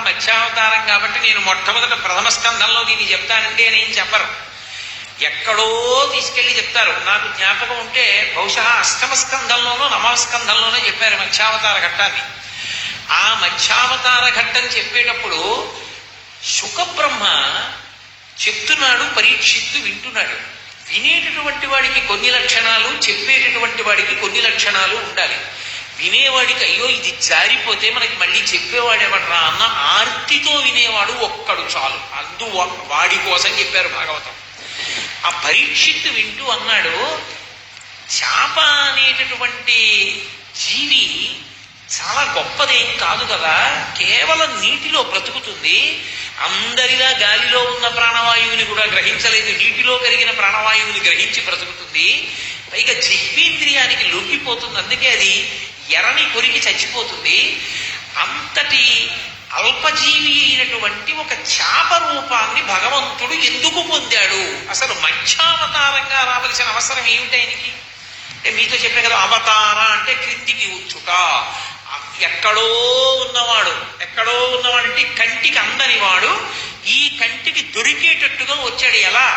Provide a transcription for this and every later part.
మత్స్యావతారం కాబట్టి నేను మొట్టమొదట ప్రథమ స్కంధంలో దీన్ని చెప్తానంటే నేను చెప్పరు. ఎక్కడో తీసుకెళ్లి చెప్తారు. నాకు జ్ఞాపకం ఉంటే బహుశా అష్టమ స్కంధంలోనో నవమ స్కంధంలోనో చెప్పారు మత్స్యావతార ఘట్టాన్ని. ఆ మత్స్యావతార ఘట్టం చెప్పేటప్పుడు శుకబ్రహ్మ చెప్తున్నాడు, పరీక్షిత్తు వింటున్నాడు. వినేటటువంటి వాడికి కొన్ని లక్షణాలు, చెప్పేటటువంటి వాడికి కొన్ని లక్షణాలు ఉండాలి. వినేవాడికి అయ్యో ఇది జారిపోతే మనకి మళ్ళీ చెప్పేవాడు ఎవడరా అన్న ఆర్తితో వినేవాడు ఒక్కడు చాలు. వాడి కోసం చెప్పారు భాగవతం. ఆ పరీక్షిత్తు వింటూ అన్నాడు, చేప అనేటటువంటి జీవి చాలా గొప్పదేం కాదు కదా, కేవలం నీటిలో బ్రతుకుతుంది. అందరిలా గాలిలో ఉన్న ప్రాణవాయువుని కూడా గ్రహించలేదు, నీటిలో కరిగిన ప్రాణవాయువుని గ్రహించి బ్రతుకుతుంది. పైగా జిహ్వేంద్రియానికి లొంగిపోతుంది, అందుకే అది ఎరని కొరికి చచ్చిపోతుంది. అంతటి అల్పజీవి అయినటువంటి ఒక చేప రూపాన్ని భగవంతుడు ఎందుకు పొందాడు? అసలు మత్స్యావతారంగా రావలసిన అవసరం ఏమిటి ఆయనకి? అంటే మీతో చెప్పే కదా, అవతార అంటే క్రిందికి ఉచ్చుట. ఎక్కడో ఉన్నవాడు అంటే కంటికి అందని వాడు ఈ కంటికి దొరికేటట్టుగా వచ్చాడు. ఎలా?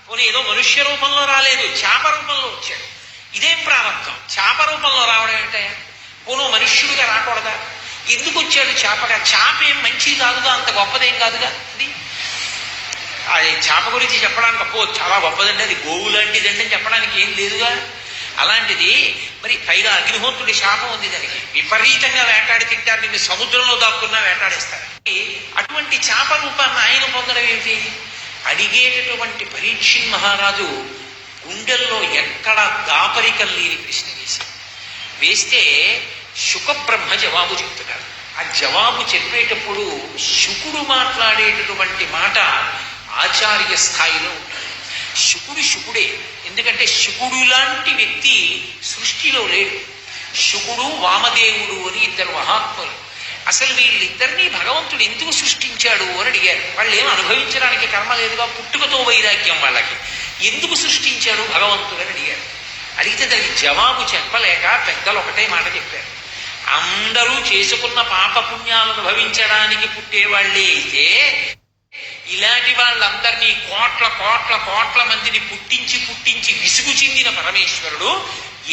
పోనీ ఏదో మనుష్య రూపంలో రాలేదు, చేప రూపంలో వచ్చాడు. ఇదేం ప్రారంభం? చేప రూపంలో రావడం ఏంటంటే పోను మనుష్యుడిగా రాకూడదా? ఎందుకు వచ్చాడు చేపగా? చేప ఏం మంచిది కాదుగా, అంత గొప్పదేం కాదుగా. అది చేప గురించి చెప్పడానికి అప్పో చాలా గొప్పదండి, అది గోవు లాంటిదండి అని చెప్పడానికి ఏం లేదుగా. అలాంటిది మరి పైగా అగ్నిహోత్రుడి శాపం ఉంది దానికి. విపరీతంగా వేటాడి తింటారు, నిన్ను సముద్రంలో దాక్కున్నా వేటాడేస్తారు. అటువంటి చేప రూపాన్ని ఆయన పొందడం ఏమిటి? అడిగేటటువంటి పరీక్షిత్ మహారాజు గుండెల్లో ఎక్కడ దాపరికం లేని ప్రశ్న వేస్తే శుకబ్రహ్మ జవాబు చెప్తున్నారు. ఆ జవాబు చెప్పేటప్పుడు శుకుడు మాట్లాడేటటువంటి మాట ఆచార్య స్థాయిలో ఉంటాడు. శుకుడే, ఎందుకంటే శుకుడు లాంటి వ్యక్తి సృష్టిలో లేడు. శుకుడు వామదేవుడు అని ఇద్దరు మహాత్ములు. అసలు వీళ్ళిద్దరినీ భగవంతుడు ఎందుకు సృష్టించాడు అని అడిగారు. వాళ్ళు ఏం అనుభవించడానికి కర్మ లేదుగా, పుట్టుకతో వైరాగ్యం వాళ్ళకి. ఎందుకు సృష్టించాడు భగవంతుడు అని అడిగారు. అడిగితే దానికి జవాబు చెప్పలేక పెద్దలు ఒకటే మాట చెప్పారు. అందరూ చేసుకున్న పాపపుణ్యాలను భవించడానికి పుట్టేవాళ్లే అయితే ఇలాంటి వాళ్ళందరినీ కోట్ల కోట్ల కోట్ల మందిని పుట్టించి విసుగు చెందిన పరమేశ్వరుడు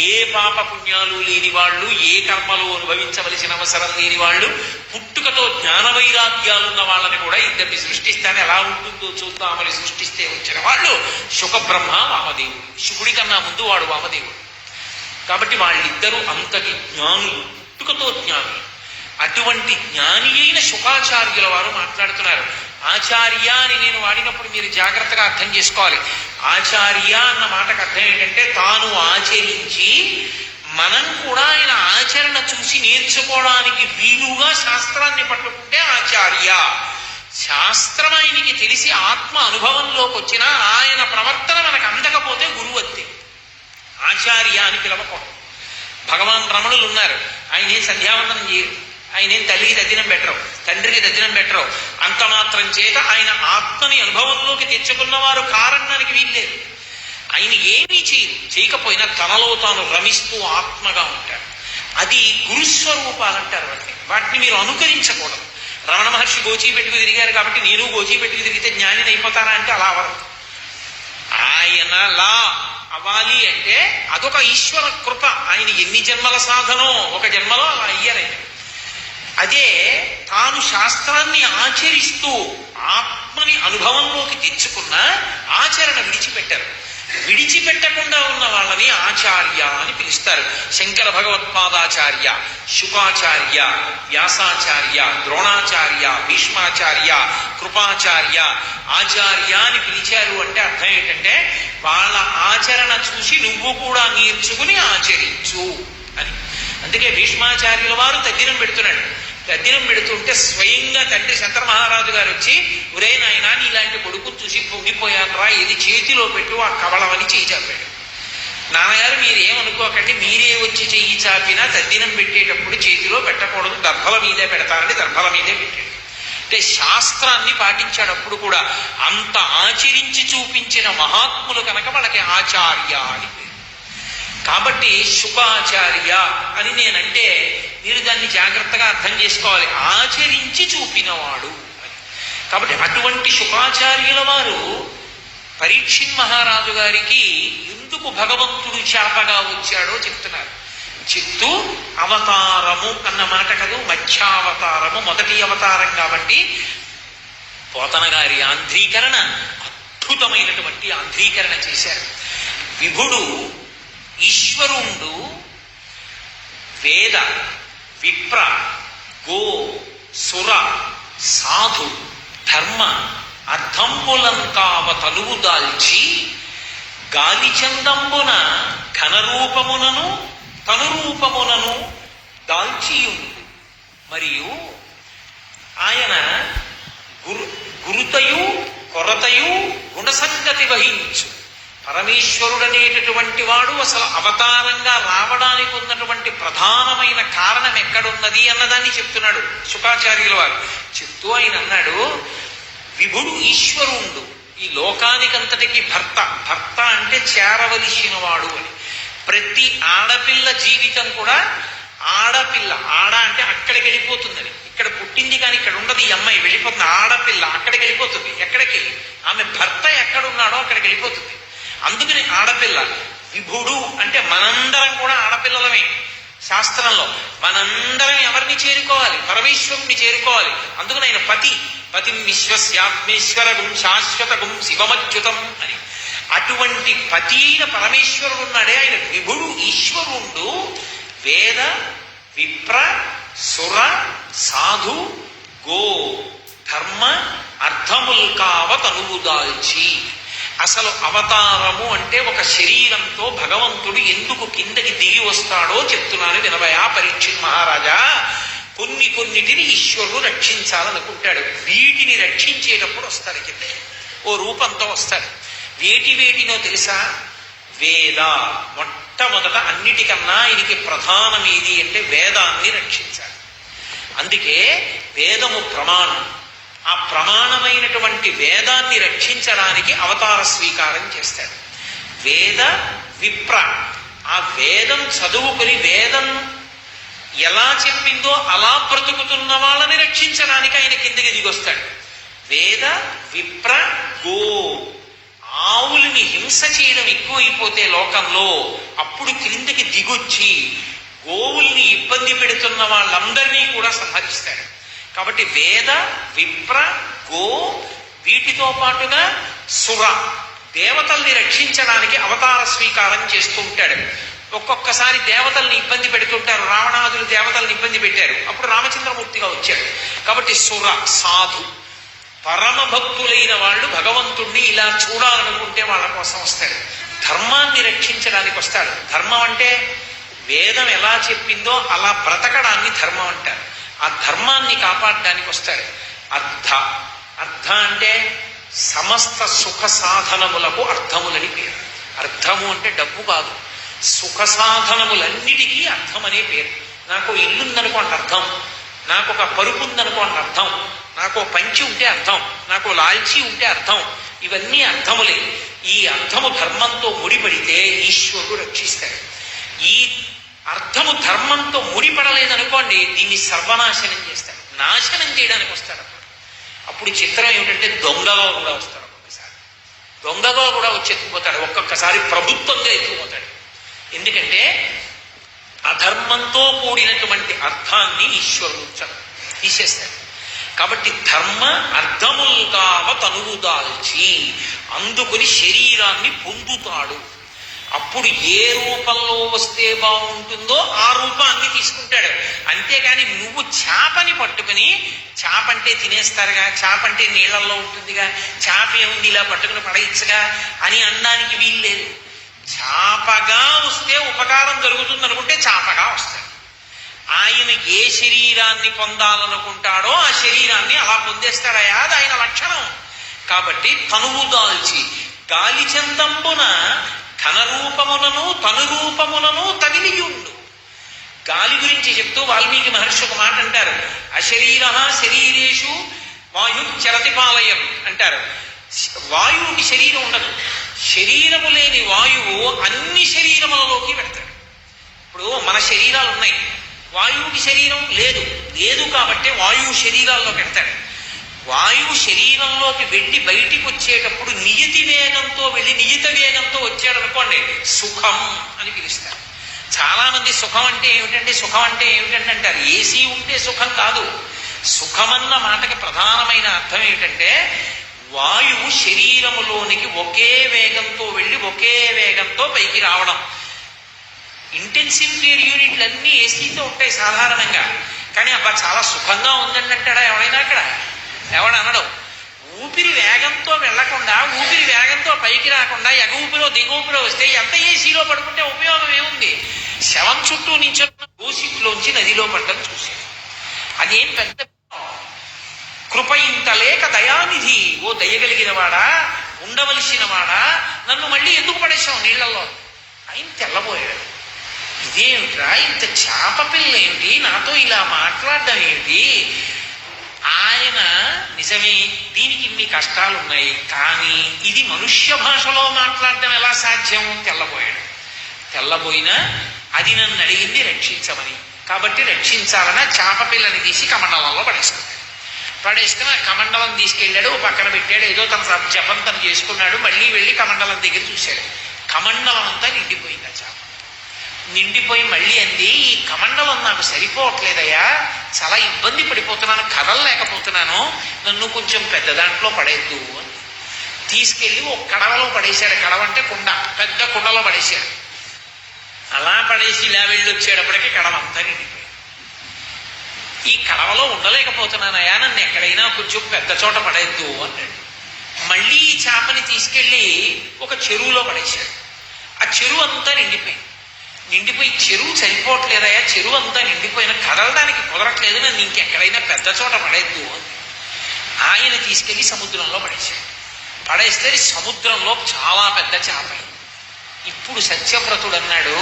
ఏ పాపపుణ్యాలు లేని వాళ్ళు, ఏ కర్మలు అనుభవించవలసిన అవసరం లేని వాళ్ళు, పుట్టుకతో జ్ఞాన వైరాగ్యాలున్న వాళ్ళని కూడా ఇద్దరిని సృష్టిస్తాను, ఎలా ఉంటుందో చూద్దామని సృష్టిస్తే వచ్చిన వాళ్ళు శుకబ్రహ్మ వామదేవుడు. శుకుడి కన్నా ముందు వాడు వామదేవుడు. కాబట్టి వాళ్ళిద్దరూ అంతటి జ్ఞానులు, పుట్టుకతో జ్ఞానులు. అటువంటి జ్ఞాని అయిన శుకాచార్యుల వారు మాట్లాడుతున్నారు. ఆచార్య అని నేను వాడినప్పుడు మీరు జాగ్రత్తగా అర్థం చేసుకోవాలి. ఆచార్య అన్న మాటకు అర్థం ఏంటంటే తాను ఆచరించి మనం కూడా ఆయన ఆచరణ చూసి నేర్చుకోవడానికి వీలుగా శాస్త్రాన్ని పట్టుకుంటే ఆచార్య. శాస్త్రం ఆయనకి తెలిసి ఆత్మ అనుభవంలోకి వచ్చినా ఆయన ప్రవర్తన మనకు అందకపోతే గురువత్తే. ఆచార్య అని పిలవకూడదు. భగవాన్ రమణులు ఉన్నారు, ఆయన ఏం సంధ్యావందనం చేయరు, ఆయన ఏం తల్లికి దద్దినం పెట్టరు, తండ్రికి దద్దినం పెట్టరు. అంత మాత్రం చేత ఆయన ఆత్మని అనుభవంలోకి తెచ్చుకున్నవారు కారణానికి వీల్లేదు. ఆయన ఏమీ చేయకపోయినా తనలో తాను రమిస్తూ ఆత్మగా ఉంటాడు. అది గురుస్వరూపాలంటారు వాటిని మీరు అనుకరించకూడదు. రమణ మహర్షి గోచీ పెట్టుకు తిరిగారు కాబట్టి నేను గోచీ పెట్టుకు తిరిగితే జ్ఞానిని అయిపోతారా అంటే అలా అవరు. ఆయనలా అవ్వాలి అంటే అదొక ఈశ్వర కృప. ఆయన ఎన్ని జన్మల సాధనో ఒక జన్మలో అలా అయ్యారైనా. అదే తాను శాస్త్రాన్ని ఆచరిస్తూ ఆత్మని అనుభవంలోకి తెచ్చుకున్న ఆచరణ విడిచిపెట్టారు. విడిచిపెట్టకుండా ఉన్న వాళ్ళని ఆచార్య అని పిలుస్తారు. శంకర భగవత్పాదాచార్య, శుకాచార్య, వ్యాసాచార్య, ద్రోణాచార్య, భీష్మాచార్య, కృపాచార్య, ఆచార్య అని పిలిచారు అంటే అర్థం ఏంటంటే వాళ్ళ ఆచరణ చూసి నువ్వు కూడా నేర్చుకుని ఆచరించు అని. అందుకే భీష్మాచార్యుల వారు తద్దినం పెడుతున్నాడు. తద్దినం పెడుతుంటే స్వయంగా తండ్రి శంకర మహారాజు గారు వచ్చి, ఒరే నాయనా ఇలాంటి కొడుకుని చూసి పొంగిపోయానరా, ఇది చేతిలో పెట్టు ఆ కవళమని చేయి చాపాడు. నాన్నగారు మీరేమనుకోకండి, మీరే వచ్చి చెయ్యి చాపినా తద్దినం పెట్టేటప్పుడు చేతిలో పెట్టకూడదు, దర్భల మీదే పెడతారని దర్భల మీదే పెట్టాడు. అంటే శాస్త్రాన్ని పాటించాడప్పుడు కూడా. అంత ఆచరించి చూపించిన మహాత్ములు కనుక వాళ్ళకి ఆచార్య అని పేరు. కాబట్టి శుకాచార్య అని నేనంటే మీరు దాన్ని జాగ్రత్తగా అర్థం చేసుకోవాలి. ఆచరించి చూపినవాడు అని. కాబట్టి అటువంటి శుకాచార్యుల వారు పరీక్షిత్ మహారాజు గారికి ఎందుకు భగవంతుడు శాపగా వచ్చాడో చెప్తున్నారు. చిత్తు అవతారము అన్న మాట కదూ, మధ్యావతారము మొదటి అవతారం కాబట్టి పోతన గారి ఆంధ్రీకరణ అద్భుతమైనటువంటి ఆంధ్రీకరణ చేశారు. విభుడు ఈశ్వరుండు వేద విప్ర గో సుర సాధు ధర్మ అర్థంబులంతావ తనువు దాల్చి గాలిచందంబున ఘనరూపమునను తనురూపమునను దాల్చియుండు. మరియు ఆయన గురుతయు కొరతయు గుణసంగతి వహించు. పరమేశ్వరుడనేటటువంటి వాడు అసలు అవతారంగా రావడానికి ఉన్నటువంటి ప్రధానమైన కారణం ఎక్కడున్నది అన్నదాన్ని చెప్తున్నాడు శుకాచార్యుల వారు. చెప్తూ ఆయన అన్నాడు, విభుడు ఈశ్వరుండు, ఈ లోకానికంతటికి భర్త. భర్త అంటే చేరవలసిన వాడు అని. ప్రతి ఆడపిల్ల జీవితం కూడా ఆడపిల్ల, ఆడ అంటే అక్కడికి వెళ్ళిపోతుందని. ఇక్కడ పుట్టింది కానీ ఇక్కడ ఉండదు, ఈ అమ్మాయి వెళ్ళిపోతుంది. ఆడపిల్ల అక్కడికి వెళ్ళిపోతుంది. ఎక్కడికి? ఆమె భర్త ఎక్కడున్నాడో అక్కడికి వెళ్ళిపోతుంది. అందుకని ఆడపిల్ల. విభుడు అంటే మనందరం కూడా ఆడపిల్లలమే. శాస్త్రంలో మనందరం ఎవరిని చేరుకోవాలి? పరమేశ్వరుణ్ణి చేరుకోవాలి. అందుకని ఆయన పతిం విశ్వస్యాత్మేశ్వరగుం శాశ్వతగుం శివమచ్యుతం అని. అటువంటి పతి అయిన పరమేశ్వరుడు ఉన్నాడే ఆయన విభుడు ఈశ్వరుండు వేద విప్ర సుర సాధు గో ధర్మ అర్థముల్ కావ తనువు దాల్చి. అసలు అవతారము అంటే ఒక శరీరంతో భగవంతుడు ఎందుకు కిందకి దిగి వస్తాడో చెప్తున్నాను వినవయా పరీక్షిత్ మహారాజా. కొన్నిటిని ఈశ్వరుడు రక్షించాలనుకుంటాడు. వీటిని రక్షించేటప్పుడు వస్తాడు కిందకి, ఓ రూపంతో వస్తాడు. వేటినో తెలుసా? వేద. మొట్టమొదట అన్నిటికన్నా ఆయనకి ప్రధానమేది అంటే వేదాన్ని రక్షించాలి. అందుకే వేదము ప్రమాణం. ఆ ప్రమాణమైనటువంటి వేదాన్ని రక్షించడానికి అవతార స్వీకారం చేస్తాడు. వేద విప్ర. ఆ వేదం చదువుకుని వేదం ఎలా చెప్పిందో అలా బ్రతుకుతున్న వాళ్ళని రక్షించడానికి ఆయన కిందకి దిగొస్తాడు. వేద విప్ర గో. ఆవుల్ని హింస చేయడం ఎక్కువైపోతే లోకంలో అప్పుడు క్రిందకి దిగొచ్చి గోవుల్ని ఇబ్బంది పెడుతున్న వాళ్ళందరినీ కూడా సంహరిస్తాడు. కాబట్టి వేద విప్ర గో, వీటితో పాటుగా సుర, దేవతల్ని రక్షించడానికి అవతార స్వీకారం చేస్తూ ఉంటాడు. ఒక్కొక్కసారి దేవతల్ని ఇబ్బంది పెడుతుంటారు. రావణాదులు దేవతల్ని ఇబ్బంది పెట్టారు, అప్పుడు రామచంద్రమూర్తిగా వచ్చాడు. కాబట్టి సుర సాధు, పరమ భక్తులైన వాళ్ళు భగవంతుణ్ణి ఇలా చూడాలనుకుంటే వాళ్ళ కోసం వస్తాడు. ధర్మాన్ని రక్షించడానికి వస్తాడు. ధర్మం అంటే వేదం ఎలా చెప్పిందో అలా బ్రతకడాన్ని ధర్మం అంటారు. ఆ ధర్మాన్ని కాపాడడానికి వస్తాడు. అర్థ అంటే సమస్త సుఖ సాధనములకు అర్థములని పేరు. అర్థము అంటే డబ్బు కాదు, సుఖ సాధనములన్నిటికీ అర్థం అనే పేరు. నాకు ఇల్లుందనుకోండి అర్థం, నాకు ఒక పరుపు ఉందనుకోండి అర్థం, నాకు పంచి ఉంటే అర్థం, నాకు లాల్చి ఉంటే అర్థం. ఇవన్నీ అర్థములే. ఈ అర్థము ధర్మంతో ముడిపడితే ఈశ్వరుడు రక్షిస్తాడు. ఈ అర్థము ధర్మంతో ముడిపడలేదనుకోండి, దీన్ని సర్వనాశనం చేస్తాడు, నాశనం చేయడానికి వస్తాడు. అప్పుడు చిత్రం ఏమిటంటే దొంగగా కూడా వస్తాడు. ఒక్కొక్కసారి దొంగగా కూడా వచ్చి ఎత్తుకుపోతాడు, ఒక్కొక్కసారి ప్రభుత్వంగా ఎత్తుకుపోతాడు. ఎందుకంటే అధర్మంతో కూడినటువంటి అర్థాన్ని ఈశ్వరుడు తీసేస్తాడు. కాబట్టి ధర్మ అర్థముల్గావ తనువు దాల్చి అందుకుని శరీరాన్ని పొందుతాడు. అప్పుడు ఏ రూపంలో వస్తే బాగుంటుందో ఆ రూపాన్ని తీసుకుంటాడు. అంతేగాని నువ్వు చేపని పట్టుకుని, చేప అంటే తినేస్తారుగా, చేప అంటే నీళ్లలో ఉంటుందిగా, చేప ఏముంది ఇలా పట్టుకుని పడేయచ్చుగా అని అనడానికి వీల్లేదు. చేపగా వస్తే ఉపకారం జరుగుతుంది అనుకుంటే చేపగా వస్తాడు. ఆయన ఏ శరీరాన్ని పొందాలనుకుంటాడో ఆ శరీరాన్ని అలా పొందేస్తాడయా, అది ఆయన లక్షణం. కాబట్టి తనువు దాల్చి గాలిచందంబున ఘనరూపములను తనురూపములను తగిలియుండు. గాలి గురించి చెప్తూ వాల్మీకి మహర్షి ఒక మాట అంటారు, అశరీర శరీరేషు వాయు చరతిపాలయం అంటారు. వాయువుకి శరీరం ఉండదు. శరీరము లేని వాయువు అన్ని శరీరములలోకి పెడతాడు. ఇప్పుడు మన శరీరాలు ఉన్నాయి, వాయువుకి శరీరం లేదు. లేదు కాబట్టి వాయువు శరీరాల్లో పెడతాడు. వాయువు శరీరంలోకి వెళ్ళి బయటికి వచ్చేటప్పుడు నియతి వేగంతో వెళ్ళి నియత వేగంతో వచ్చాడు అనుకోండి, సుఖం అని పిలుస్తారు. చాలా మంది సుఖం అంటే ఏమిటంటే సుఖం అంటే ఏమిటంటే అంటారు. ఏసీ ఉంటే సుఖం కాదు. సుఖమన్న మాటకి ప్రధానమైన అర్థం ఏమిటంటే వాయువు శరీరములోనికి ఒకే వేగంతో వెళ్ళి ఒకే వేగంతో పైకి రావడం. ఇంటెన్సివ్ కేర్ యూనిట్లు అన్నీ ఏసీతో ఉంటాయి సాధారణంగా. కానీ అబ్బా చాలా సుఖంగా ఉందండి అంటాడా ఎవడైనా అక్కడ? ఎవడు అనడం. ఊపిరి వేగంతో వెళ్లకుండా ఊపిరి వేగంతో పైకి రాకుండా ఎగ దిగూపిలో వస్తే ఎంత ఏసీలో పడుకుంటే ఉపయోగం ఏముంది? శవం చుట్టూ నుంచి గోసిట్లోంచి నదిలో పడ్డం చూశాను. అదేం పెద్ద కృప ఇంత లేక దయానిధి, ఓ దయగలిగిన వాడా, ఉండవలసిన వాడా, నన్ను మళ్ళీ ఎందుకు పడేశావు నీళ్లలో? ఆయన తెల్లబోయాడు. ఇదేమిట్రా, ఇంత చేప పిల్ల ఏమిటి, నాతో ఇలా మాట్లాడడం ఏమిటి? ఆయన నిజమే దీనికి ఇన్ని కష్టాలు ఉన్నాయి, కానీ ఇది మనుష్య భాషలో మాట్లాడడం ఎలా సాధ్యం? తెల్లబోయాడు. తెల్లబోయినా అది నన్ను అడిగింది రక్షించమని, కాబట్టి రక్షించాలని చేప పిల్లని తీసి కమండలంలో పడేసుకున్నాడు. పడేసుకుని ఆ కమండలం తీసుకెళ్ళాడు, పక్కన పెట్టాడు. ఏదో తన జపం తను చేసుకున్నాడు. మళ్ళీ వెళ్ళి కమండలం దగ్గర చూశాడు. కమండలం అంతా నిండిపోయింది. ఆ చేప నిండిపోయి మళ్ళీ అంది, ఈ కమండలం నాకు సరిపోవట్లేదయ్యా, చాలా ఇబ్బంది పడిపోతున్నాను, కదలలేకపోతున్నాను, నన్ను కొంచెం పెద్ద దాంట్లో పడేద్దు అని తీసుకెళ్ళి ఒక కడవలో పడేశాడు. కడవ అంటే కుండ, పెద్ద కుండలో పడేశాడు. అలా పడేసి ఇలా వెళ్ళి వచ్చేటప్పటికి కడవ అంతా నిండిపోయింది. ఈ కడవలో ఉండలేకపోతున్నానయ్యా, నన్ను ఎక్కడైనా కొంచెం పెద్ద చోట పడేద్దు అన్నాడు. మళ్ళీ ఈ చేపని తీసుకెళ్ళి ఒక చెరువులో పడేశాడు. ఆ చెరువు అంతా నిండిపోయింది. నిండిపోయి చెరువు సరిపోవట్లేదయా, చెరువు అంతా నిండిపోయిన కదలడానికి కుదరట్లేదు, నన్ను ఇంకెక్కడైనా పెద్ద చోట పడేద్దు అని ఆయన తీసుకెళ్లి సముద్రంలో పడేశాడు. పడేస్తే సముద్రంలో చాలా పెద్ద చేప. ఇప్పుడు సత్యవ్రతుడు అన్నాడు,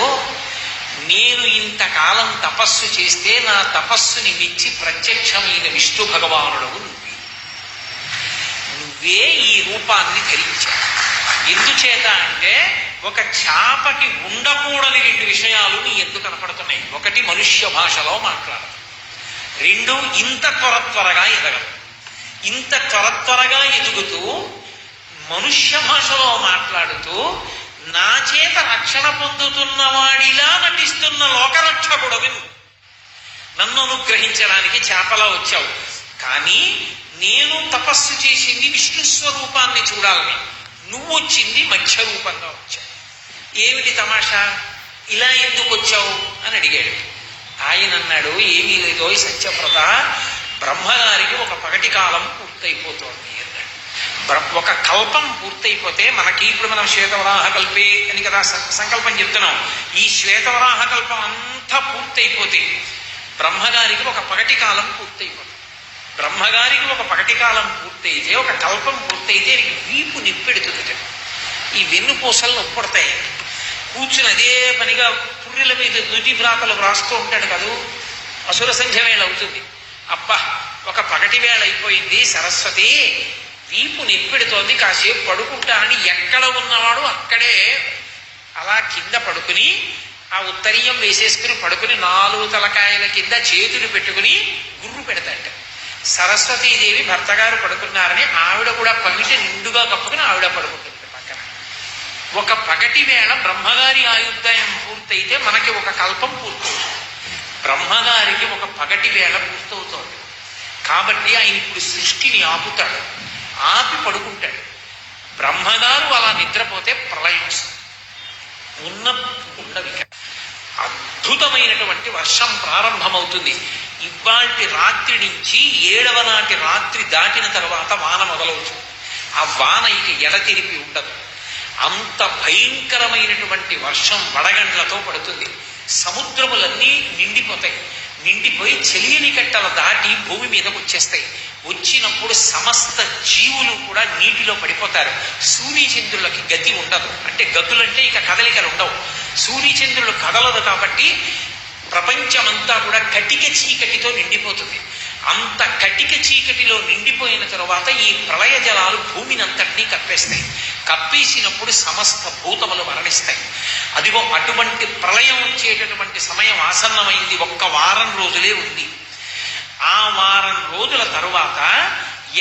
నేను ఇంతకాలం తపస్సు చేస్తే నా తపస్సుని మెచ్చి ప్రత్యక్షమైన విష్ణు భగవానుడు నువ్వే ఈ రూపాన్ని ధరించావు. ఎందుచేత అంటే ఒక చేపకి ఉండకూడని రెండు విషయాలు నీ ఎందుకు కనపడుతున్నాయి. ఒకటి మనుష్య భాషలో మాట్లాడదు, రెండు ఇంత త్వరగా ఎదగదు. ఇంత త్వరగా ఎదుగుతూ మనుష్య భాషలో మాట్లాడుతూ నా చేత రక్షణ పొందుతున్నవాడిలా నటిస్తున్న లోకరక్షకుడవి నువ్వు. నన్ను అనుగ్రహించడానికి చేపలా వచ్చావు, కానీ నేను తపస్సు చేసింది విష్ణు స్వరూపాన్ని చూడాలని, నువ్వు వచ్చింది మధ్య రూపంగా వచ్చావు. ఏమిటి తమాషా, ఇలా ఎందుకు వచ్చావు అని అడిగాడు. ఆయన అన్నాడు, ఏమీ లేదో ఈ సత్యవ్రత, బ్రహ్మగారికి ఒక పగటి కాలం పూర్తయిపోతోంది అన్నాడు. ఒక కల్పం పూర్తయిపోతే మనకి ఇప్పుడు మనం శ్వేతవరాహ కల్పే అని కదా సంకల్పం చెప్తున్నాం. ఈ శ్వేతవరాహ కల్పం అంతా పూర్తయిపోతే బ్రహ్మగారికి ఒక పగటి కాలం పూర్తయిపోతుంది. బ్రహ్మగారికి ఒక పగటి కాలం పూర్తయితే, ఒక కల్పం పూర్తయితే వీపు నిప్పెడుతుంది. ఈ వెన్నుపూసలు నొప్పుడతాయి. కూర్చుని అదే పనిగా పుర్రెల మీద నుటి వ్రాతలు వ్రాస్తూ ఉంటాడు కదూ. అసుర సంధ్య వేళ అవుతుంది. అబ్బా ఒక పగటి వేళ అయిపోయింది, సరస్వతి వీపు నిప్పెడుతోంది, కాసేపు పడుకుంటానని ఎక్కడ ఉన్నవాడు అక్కడే అలా కింద పడుకుని ఆ ఉత్తరీయం వేసేసుకుని పడుకుని 4 తలకాయల కింద చేతులు పెట్టుకుని గుర్రు పెడతాట. సరస్వతీదేవి భర్త గారు పడుకున్నారని ఆవిడ కూడా పమిట నిండుగా కప్పుకుని ఆవిడ పడుకుంటుంది పక్కన. ఒక పగటి వేళ బ్రహ్మగారి ఆయుర్దాయం పూర్తయితే మనకి ఒక కల్పం పూర్తవుతుంది. బ్రహ్మగారికి ఒక పగటి వేళ పూర్తవుతోంది కాబట్టి ఆయన ఇప్పుడు సృష్టిని ఆపుతాడు, ఆపి పడుకుంటాడు. బ్రహ్మగారు అలా నిద్రపోతే ప్రళయం ఉన్న ఉండవిక అద్భుతమైనటువంటి వర్షం ప్రారంభమవుతుంది. ఇవాల్టి రాత్రి నుంచి 7వ నాటి రాత్రి దాటిన తర్వాత వాన మొదలవుతుంది. ఆ వాన ఇక ఎడతెరిపి ఉండదు. అంత భయంకరమైనటువంటి వర్షం వడగండ్లతో పడుతుంది. సముద్రములన్నీ నిండిపోతాయి. నిండిపోయి చెలియని కట్టలు దాటి భూమి మీదకు వచ్చేస్తాయి. వచ్చినప్పుడు సమస్త జీవులు కూడా నీటిలో పడిపోతారు. సూర్యచంద్రులకి గతి ఉండదు. అంటే గతులంటే ఇక కదలికలు ఉండవు. సూర్యచంద్రులు కదలదు కాబట్టి ప్రపంచమంతా కూడా కటిక చీకటితో నిండిపోతుంది. అంత కటిక చీకటిలో నిండిపోయిన తరువాత ఈ ప్రళయ జలాలు భూమిని అంతటినీ కప్పేస్తాయి. కప్పేసినప్పుడు సమస్త భూతములు మరణిస్తాయి. అదిగో అటువంటి ప్రళయం వచ్చేటటువంటి సమయం ఆసన్నమైంది. ఒక్క వారం రోజులే ఉంది. ఆ వారం రోజుల తరువాత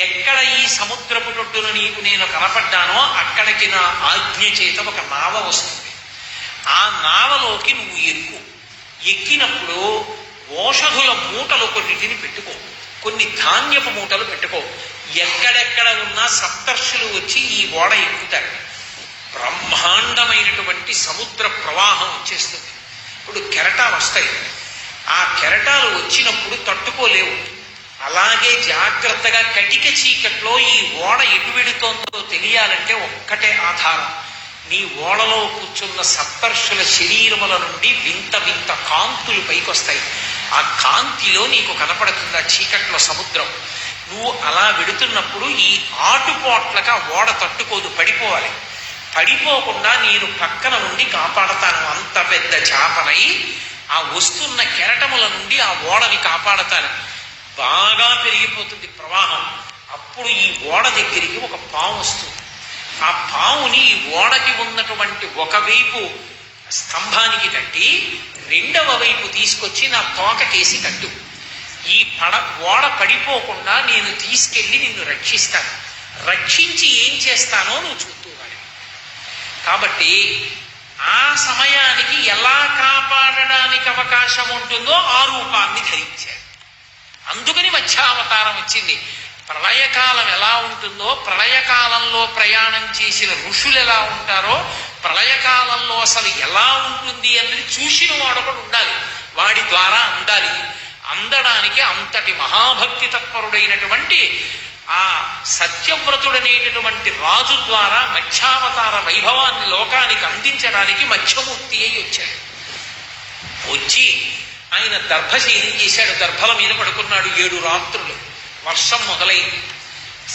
ఎక్కడ ఈ సముద్రపు టొట్టును నీకు నేను కనపడ్డానో అక్కడికి నా ఆజ్ఞ చేత ఒక నావ వస్తుంది. ఆ నావలోకి నువ్వు ఎక్కినప్పుడు ఓషధుల మూటలు కొన్నిటిని పెట్టుకో, కొన్ని ధాన్యపు మూటలు పెట్టుకో. ఎక్కడెక్కడ ఉన్నా సప్తర్షులు వచ్చి ఈ ఓడ ఎక్కుతారు. బ్రహ్మాండమైనటువంటి సముద్ర ప్రవాహం వచ్చేస్తుంది. ఇప్పుడు కెరటాలు వస్తాయి. ఆ కెరటాలు వచ్చినప్పుడు తట్టుకోలేవు. అలాగే జాగ్రత్తగా కటిక చీకట్లో ఈ ఓడ ఎటు వెడుతోందో తెలియాలంటే ఒక్కటే ఆధారం, నీ ఓడలో కూర్చున్న సప్తర్షుల శరీరముల నుండి వింత వింత కాంతులు పైకొస్తాయి. ఆ కాంతిలో నీకు కనపడుతుంది ఆ చీకట్లో సముద్రం. నువ్వు అలా వెడుతున్నప్పుడు ఈ ఆటుపోట్లక ఓడ తట్టుకోదు, పడిపోవాలి. పడిపోకుండా నేను పక్కన నుండి కాపాడతాను. అంత పెద్ద చాపనై ఆ వస్తున్న కెరటముల నుండి ఆ ఓడని కాపాడతాను. బాగా పెరిగిపోతుంది ప్రవాహం. అప్పుడు ఈ ఓడ దగ్గరికి ఒక పాము వస్తుంది. ఆ పావుని ఈ ఓడకి ఉన్నటువంటి ఒకవైపు స్తంభానికి కట్టి రెండవ వైపు తీసుకొచ్చి నా తోకకేసి కట్టు. ఈ ఓడ పడిపోకుండా నేను తీసుకెళ్లి నిన్ను రక్షిస్తాను. రక్షించి ఏం చేస్తానో నువ్వు చూస్తూవాలి. కాబట్టి ఆ సమయానికి ఎలా కాపాడడానికి అవకాశం ఉంటుందో ఆ రూపాన్ని ధరించాడు. అందుకని మత్స్యావతారం వచ్చింది. ప్రళయకాలం ఎలా ఉంటుందో, ప్రళయకాలంలో ప్రయాణం చేసిన ఋషులు ఎలా ఉంటారో, ప్రళయకాలంలో అసలు ఎలా ఉంటుంది అన్నది చూసిన వాడు ఒకడు ఉండాలి. వాడి ద్వారా అందాలి. అందడానికి అంతటి మహాభక్తి తత్పరుడైనటువంటి ఆ సత్యవ్రతుడనేటటువంటి రాజు ద్వారా మత్స్యావతార వైభవాన్ని లోకానికి అందించడానికి మత్స్యమూర్తి అయి వచ్చాడు. వచ్చి ఆయన దర్భశయనం చేశాడు. దర్భల మీద పడుకున్నాడు. 7 రాత్రులు. వర్షం మొదలైంది.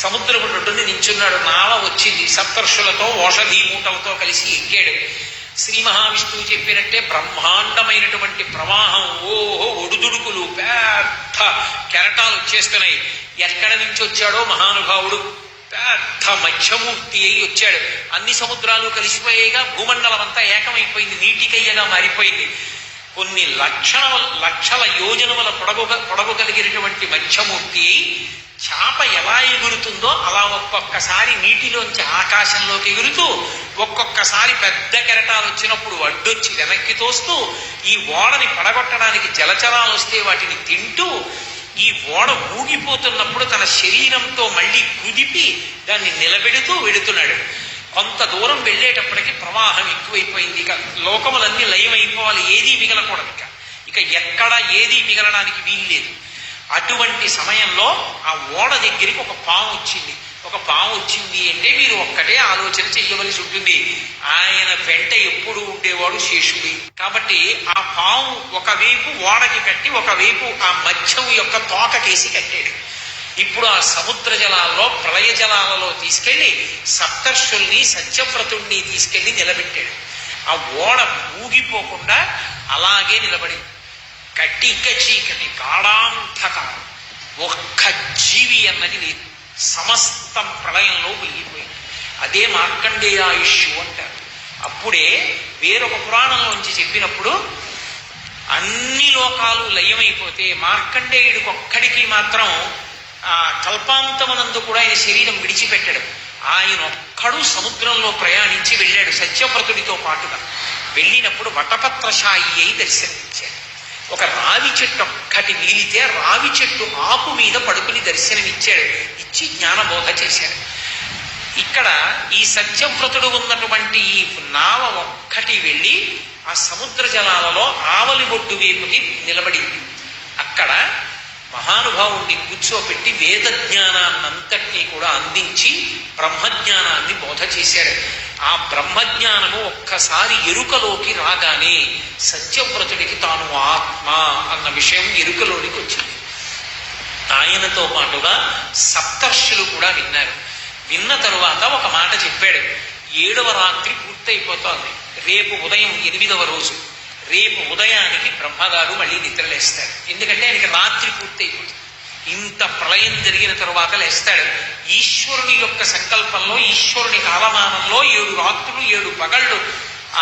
సముద్రపు ఒడ్డుని నించున్నాడు. నావ వచ్చింది. సప్తర్షులతో ఓషధీ మూటలతో కలిసి ఎక్కాడు. శ్రీ మహావిష్ణువు చెప్పినట్టే బ్రహ్మాండమైనటువంటి ప్రవాహం. ఓహో ఒడుదుడుకులు, పెద్ద కెరటాలు వచ్చేస్తున్నాయి. ఎక్కడ నుంచి వచ్చాడో మహానుభావుడు పెద్ద మత్స్యమూర్తి అయి వచ్చాడు. అన్ని సముద్రాలు కలిసిపోయేగా భూమండలం అంతా ఏకమైపోయింది. నీటికయ్యగా మారిపోయింది. కొన్ని లక్షల యోజనముల పొడవు కలిగినటువంటి మత్స్యమూర్తి చాప ఎలా ఎగురుతుందో అలా ఒక్కొక్కసారి నీటిలోంచి ఆకాశంలోకి ఎగురుతూ, ఒక్కొక్కసారి పెద్ద కెరటాలు వచ్చినప్పుడు అడ్డొచ్చి వెనక్కి తోస్తూ, ఈ ఓడని పడగొట్టడానికి జలచరాలు వస్తే వాటిని తింటూ, ఈ ఓడ ఊగిపోతున్నప్పుడు తన శరీరంతో మళ్ళీ కుదిపి దాన్ని నిలబెడుతూ వెడుతున్నాడు. కొంత దూరం వెళ్ళేటప్పటికి ప్రవాహం ఎక్కువైపోయింది. ఇక లోకములన్నీ లయమైపోవాలి. ఏదీ మిగలకూడదు. ఇక ఎక్కడ ఏదీ మిగలడానికి వీల్లేదు. అటువంటి సమయంలో ఆ ఓడ దగ్గరికి ఒక పాము వచ్చింది. ఒక పాము వచ్చింది అంటే మీరు ఒక్కటే ఆలోచన చెయ్యవలసి ఉంటుంది. ఆయన వెంట ఎప్పుడు ఉండేవాడు శేషుడి. కాబట్టి ఆ పాము ఒకవైపు ఓడకి కట్టి, ఒకవైపు ఆ మత్స్యం యొక్క తోకకేసి కట్టాడు. ఇప్పుడు ఆ సముద్ర జలాల్లో, ప్రళయ జలాలలో తీసుకెళ్లి సప్తర్షుల్ని, సత్యవ్రతుణ్ణి తీసుకెళ్లి నిలబెట్టాడు. ఆ ఓడ ఊగిపోకుండా అలాగే నిలబడింది. కటిక చీకటి, గాఢాంధకారం, ఒక్క జీవి అన్నది లేదు. సమస్తం ప్రళయంలో వెలిగిపోయింది. అదే మార్కండేయాయుష్యు అంటారు. అప్పుడే వేరొక పురాణంలోంచి చెప్పినప్పుడు అన్ని లోకాలు లయమైపోతే మార్కండేయుడికి ఒక్కడికి మాత్రం ఆ కల్పాంతమనందు కూడా ఆయన శరీరం విడిచిపెట్టడం. ఆయన ఒక్కడు సముద్రంలో ప్రయాణించి వెళ్ళాడు సత్యవ్రతుడితో పాటుగా. వెళ్ళినప్పుడు వటపత్రశాయి అయి దర్శనమిచ్చాడు. ఒక రావి చెట్టు ఒక్కటి మిగిలితే రావి చెట్టు ఆకు మీద పడుకుని దర్శనమిచ్చాడు. ఇచ్చి జ్ఞానబోధ చేశాడు. ఇక్కడ ఈ సత్యవ్రతుడు ఉన్నటువంటి ఈ నావ ఒక్కటి వెళ్ళి ఆ సముద్ర జలాలలో ఆవలి బొడ్డు వైపుకి నిలబడింది. అక్కడ మహానుభావుణ్ణి కూర్చోపెట్టి వేద జ్ఞానాన్నంతటినీ కూడా అందించి బ్రహ్మజ్ఞానాన్ని బోధ చేశాడు. ఆ బ్రహ్మజ్ఞానము ఒక్కసారి ఎరుకలోకి రాగానే సత్యవ్రతుడికి తాను ఆత్మ అన్న విషయం ఎరుకలోనికి వచ్చింది. ఆయనతో పాటుగా సప్తర్షులు కూడా విన్నారు. విన్న తరువాత ఒక మాట చెప్పాడు. 7వ రాత్రి పూర్తయిపోతోంది. రేపు ఉదయం 8వ రోజు. రేపు ఉదయానికి బ్రహ్మగారు మళ్ళీ నిద్రలేస్తారు. ఎందుకంటే ఆయనకి రాత్రి పూర్తయిపోతుంది. ఇంత ప్రళయం జరిగిన తరువాత లేస్తాడు. ఈశ్వరుని యొక్క సంకల్పంలో, ఈశ్వరుని కాలమానంలో 7 రాత్రులు 7 పగళ్ళు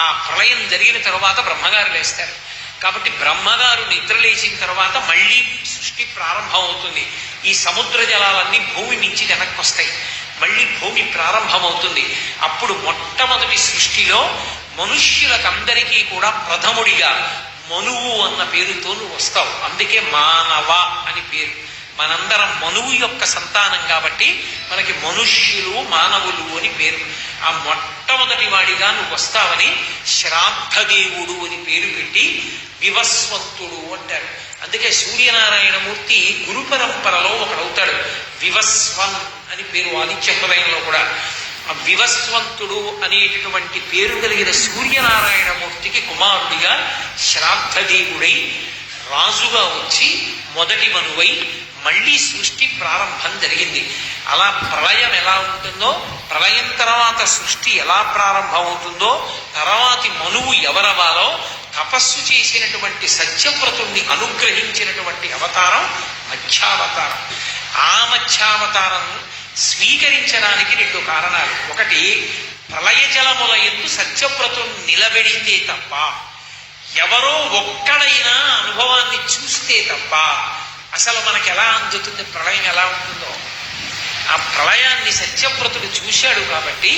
ఆ ప్రళయం జరిగిన తరువాత బ్రహ్మగారు లేస్తారు. కాబట్టి బ్రహ్మగారు నిద్రలేచిన తర్వాత మళ్ళీ సృష్టి ప్రారంభం అవుతుంది. ఈ సముద్ర జలాలన్నీ భూమి నుంచి వెనక్కి వస్తాయి. మళ్ళీ భూమి ప్రారంభమవుతుంది. అప్పుడు మొట్టమొదటి సృష్టిలో మనుష్యులకందరికీ కూడా ప్రథముడిగా మనువు అన్న పేరుతో నువ్వు వస్తావు. అందుకే మానవ అని పేరు. మనందరం మనువు యొక్క సంతానం కాబట్టి మనకి మనుష్యులు మానవులు అని పేరు. ఆ మొట్టమొదటి వాడిగా నువ్వు వస్తావని శ్రాద్ధదేవుడు అని పేరు పెట్టి వివస్వంతుడు అంటారు. అందుకే సూర్యనారాయణమూర్తి గురు పరంపరలో ఒకడవుతాడు. వివస్వన్ అని పేరు ఆదిత్య హృదయంలో కూడా. ఆ వివస్వంతుడు అనేటటువంటి పేరు కలిగిన సూర్యనారాయణమూర్తికి కుమారుడిగా శ్రాద్ధదేవుడై రాజుగా వచ్చి మొదటి మనువై మళ్ళీ సృష్టి ప్రారంభం జరిగింది. అలా ప్రళయం ఎలా ఉంటుందో, ప్రళయం తర్వాత సృష్టి ఎలా ప్రారంభమవుతుందో, తర్వాతి మనువు ఎవరవాలో తపస్సు చేసినటువంటి సత్యవ్రతుణ్ణి అనుగ్రహించినటువంటి అవతారం మత్స్యావతారం. ఆ మత్స్యావతారం స్వీకరించడానికి 2 కారణాలు. ఒకటి, ప్రళయ జలముల యందు సత్యవ్రతుణ్ణి నిలబెడితే తప్ప, ఎవరో ఒక్కడైనా అనుభవాన్ని చూస్తే తప్ప అసలు మనకు ఎలా అందుతుంది ప్రళయం ఎలా ఉంటుందో. ఆ ప్రళయాన్ని సత్యవ్రతుడు చూశాడు కాబట్టి,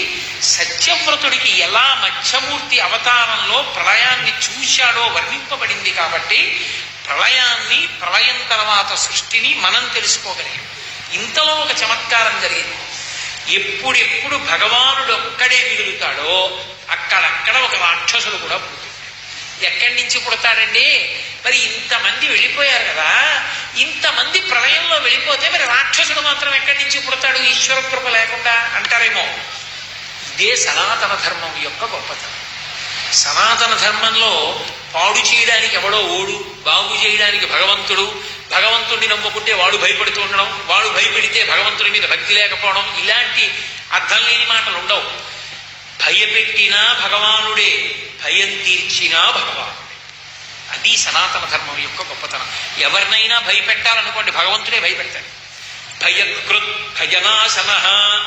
సత్యవ్రతుడికి ఎలా మత్స్యమూర్తి అవతారంలో ప్రళయాన్ని చూశాడో వర్ణింపబడింది కాబట్టి ప్రళయాన్ని, ప్రళయం తర్వాత సృష్టిని మనం తెలుసుకోగలిగాం. ఇంతలో ఒక చమత్కారం జరిగింది. ఎప్పుడెప్పుడు భగవానుడు ఒక్కడే మిగులుతాడో అక్కడక్కడ ఒక రాక్షసుడు కూడా పుడుతుంది. ఎక్కడి నుంచి పుడతాడండి? మరి ఇంతమంది వెళ్ళిపోయారు కదా, ఇంతమంది ప్రళయంలో వెళ్ళిపోతే మరి రాక్షసుడు మాత్రం ఎక్కడి నుంచి పుడతాడు ఈశ్వర కృప లేకుండా అంటారేమో. ఇదే సనాతన ధర్మం యొక్క గొప్పతనం. సనాతన ధర్మంలో పాడు చేయడానికి ఎవడో ఓడు, బాగు చేయడానికి భగవంతుడు, భగవంతుడిని నమ్ముకుంటే వాడు భయపడుతూ ఉండడం, వాడు భయపెడితే భగవంతుడి మీద భక్తి లేకపోవడం, ఇలాంటి అర్థం లేని మాటలు ఉండవు. భయపెట్టినా భగవానుడే, భయం తీర్చినా భగవానుడే. అది సనాతన ధర్మం యొక్క గొప్పతనం. ఎవరినైనా భయపెట్టాలనుకోండి, భగవంతుడే భయపెడతాడు. భయకృత్ భయనాశన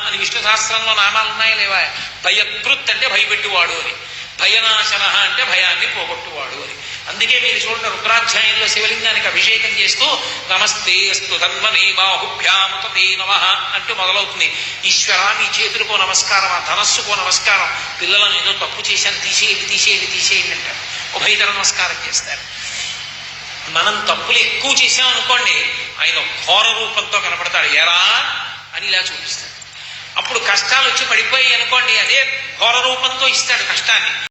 అని విష్ణు సహస్రంలో నామాలు ఉన్నాయా లేవా? భయకృత్ అంటే భయపెట్టువాడు అని, భయనాశన అంటే భయాన్ని పోగొట్టువాడు అని. అందుకే మీరు చూడండి, రుద్రాధ్యాయంలో శివలింగానికి అభిషేకం చేస్తూ నమస్తే అస్తు ధన్వనే బాహుభ్యాముతే నమః అంటూ మొదలవుతుంది. ఈశ్వరా నీ చేతులకో నమస్కారం, ఆ ధనస్సుకో నమస్కారం, పిల్లలను ఏదో తప్పు చేశాను తీసేయండి తీసేయండి తీసేయండి అంటారు. ఉభయతర నమస్కారం చేస్తారు. మనం తప్పులు ఎక్కువ చేశామనుకోండి, ఆయన ఘోర రూపంతో కనపడతాడు, ఎరా అని ఇలా చూపిస్తాడు. అప్పుడు కష్టాలు వచ్చి పడిపోయి అనుకోండి, అదే ఘోర రూపంతో ఇస్తాడు కష్టాన్ని.